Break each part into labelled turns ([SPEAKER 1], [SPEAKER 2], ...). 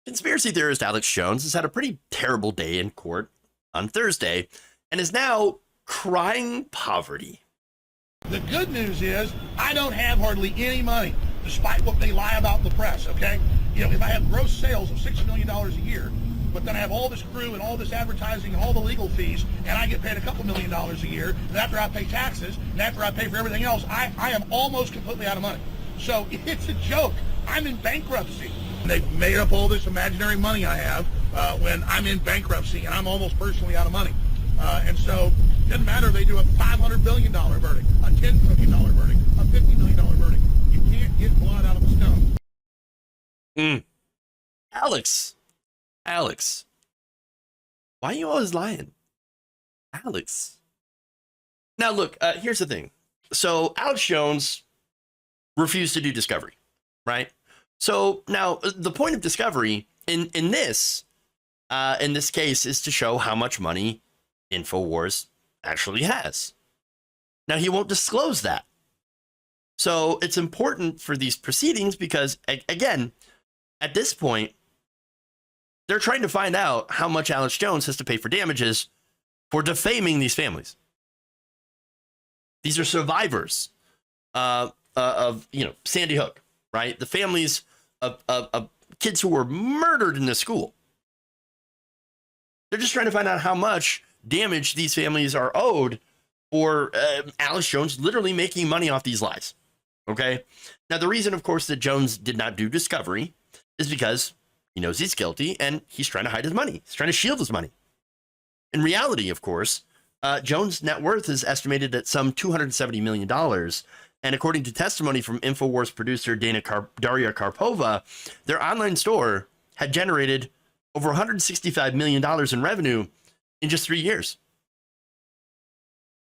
[SPEAKER 1] Conspiracy theorist Alex Jones has had a pretty terrible day in court on Thursday and is now crying poverty.
[SPEAKER 2] The good news is I don't have hardly any money, despite what they lie about in the press, okay? You know, if I have gross sales of $60 million a year, but then I have all this crew and all this advertising and all the legal fees, and I get paid a couple $1 million a year, and after I pay taxes, and after I pay for everything else, I am almost completely out of money. So it's a joke. I'm in bankruptcy. They've made up all this imaginary money I have when I'm in bankruptcy and I'm almost personally out of money. And so it doesn't matter if they do a $500 billion verdict, a $10 million verdict, a $50 million verdict. You can't get blood out of a stone.
[SPEAKER 1] Alex, why are you always lying? Alex. Now, look, here's the thing. So Alex Jones refused to do discovery, right? So now the point of discovery in this case is to show how much money InfoWars actually has. Now, he won't disclose that. So it's important for these proceedings because, again, at this point, they're trying to find out how much Alex Jones has to pay for damages for defaming these families. These are survivors of Sandy Hook, right? The families of kids who were murdered in the school. They're just trying to find out how much damage these families are owed for Alex Jones literally making money off these lies. Okay. Now, the reason, of course, that Jones did not do discovery is because he knows he's guilty and he's trying to hide his money. He's trying to shield his money. In reality, of course, Jones' net worth is estimated at some $270 million. And according to testimony from InfoWars producer Daria Karpova, their online store had generated over $165 million in revenue in just 3 years.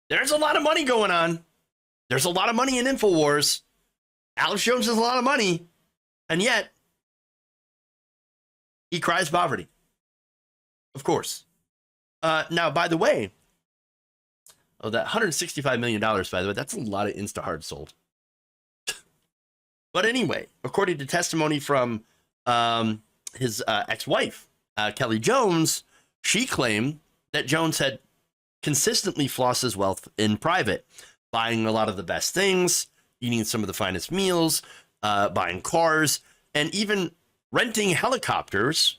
[SPEAKER 1] There's a lot of money going on. There's a lot of money in InfoWars. Alex Jones has a lot of money. And yet, he cries poverty. Of course. Now, by the way, that $165 million, by the way, that's a lot of Instahard sold. But anyway, according to testimony from his ex-wife, Kelly Jones, she claimed that Jones had consistently flossed his wealth in private, buying a lot of the best things, eating some of the finest meals, buying cars, and even renting helicopters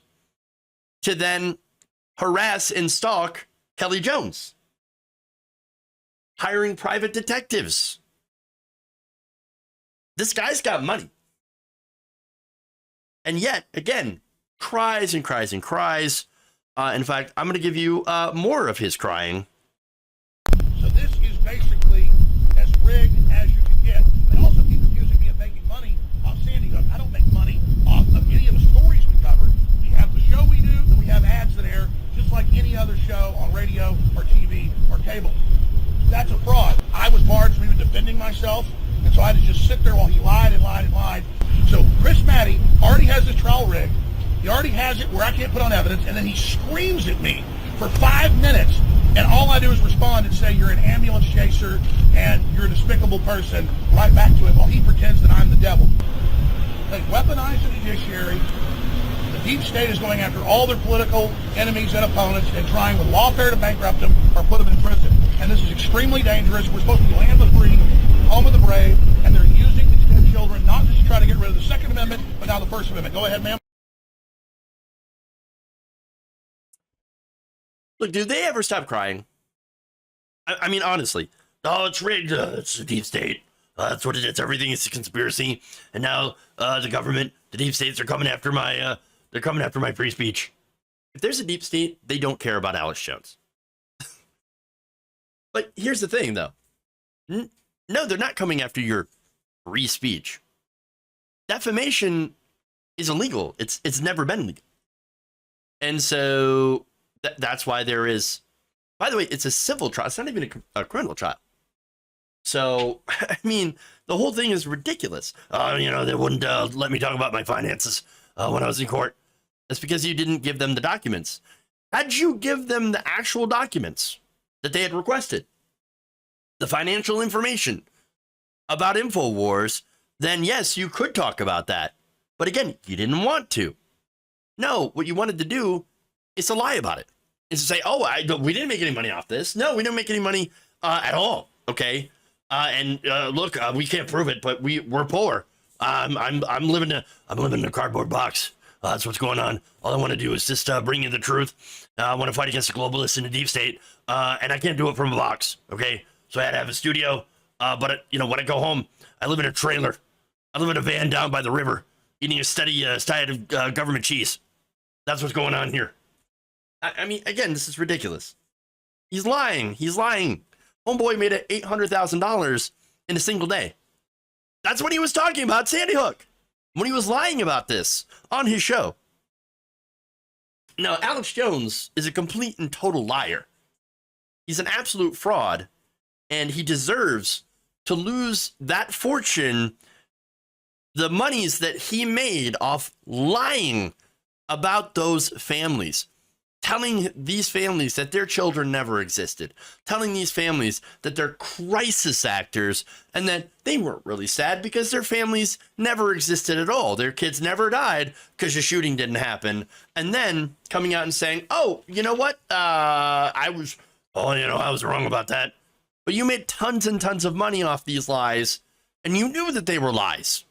[SPEAKER 1] to then harass and stalk Kelly Jones, hiring private detectives. This guy's got money. And yet, again, cries and cries and cries. In fact, I'm going to give you more of his crying.
[SPEAKER 2] So this is basically as rigged as you can get. They also keep accusing me of making money off Sandy Hook. I don't make money off of any of the stories we cover. We have the show we do, and we have ads that air, just like any other show on radio or TV or cable. That's a fraud. I was barred from even defending myself, and so I had to just sit there while he lied and lied and lied. So Chris Maddie already has this trial rigged. He already has it where I can't put on evidence, and then he screams at me for 5 minutes, and all I do is respond and say, you're an ambulance chaser, and you're a despicable person, right back to him while he pretends that I'm the devil. They weaponize the judiciary. The deep state is going after all their political enemies and opponents and trying with lawfare to bankrupt them or put them in prison. And this is extremely dangerous. We're supposed to be land of the free, home of the brave, and they're using these children not just to try to get rid of the Second Amendment, but now the First Amendment. Go ahead, ma'am.
[SPEAKER 1] Look, do they ever stop crying? I mean, honestly. Oh, it's rigged. It's the deep state. That's what it is. Everything is a conspiracy. And now the government, the deep states are coming after my. They're coming after my free speech. If there's a deep state, they don't care about Alex Jones. But here's the thing, though. No, they're not coming after your free speech. Defamation is illegal. It's never been legal. And so that's why there is, by the way, it's a civil trial. It's not even a criminal trial. So, I mean, the whole thing is ridiculous. They wouldn't let me talk about my finances when I was in court. That's because you didn't give them the documents. Had you give them the actual documents that they had requested, the financial information about InfoWars, then yes, you could talk about that. But again, you didn't want to. No, what you wanted to do is to lie about it. Is to say, oh, we didn't make any money off this. No, we didn't make any money at all. Okay. Look, we can't prove it, but we're poor. I'm living in a cardboard box. That's what's going on. All I want to do is just bring you the truth. I want to fight against the globalists and the deep state, and I can't do it from a box. Okay, so I had to have a studio. But when I go home, I live in a trailer. I live in a van down by the river, eating a steady diet of government cheese. That's what's going on here. I mean, again, this is ridiculous. He's lying. He's lying. Homeboy made it $800,000 in a single day. That's what he was talking about, Sandy Hook, when he was lying about this on his show. Now, Alex Jones is a complete and total liar. He's an absolute fraud, and he deserves to lose that fortune, the monies that he made off lying about those families. Telling these families that their children never existed, telling these families that they're crisis actors and that they weren't really sad because their families never existed at all. Their kids never died because the shooting didn't happen. And then coming out and saying, oh, you know what? I was wrong about that. But you made tons and tons of money off these lies, and you knew that they were lies.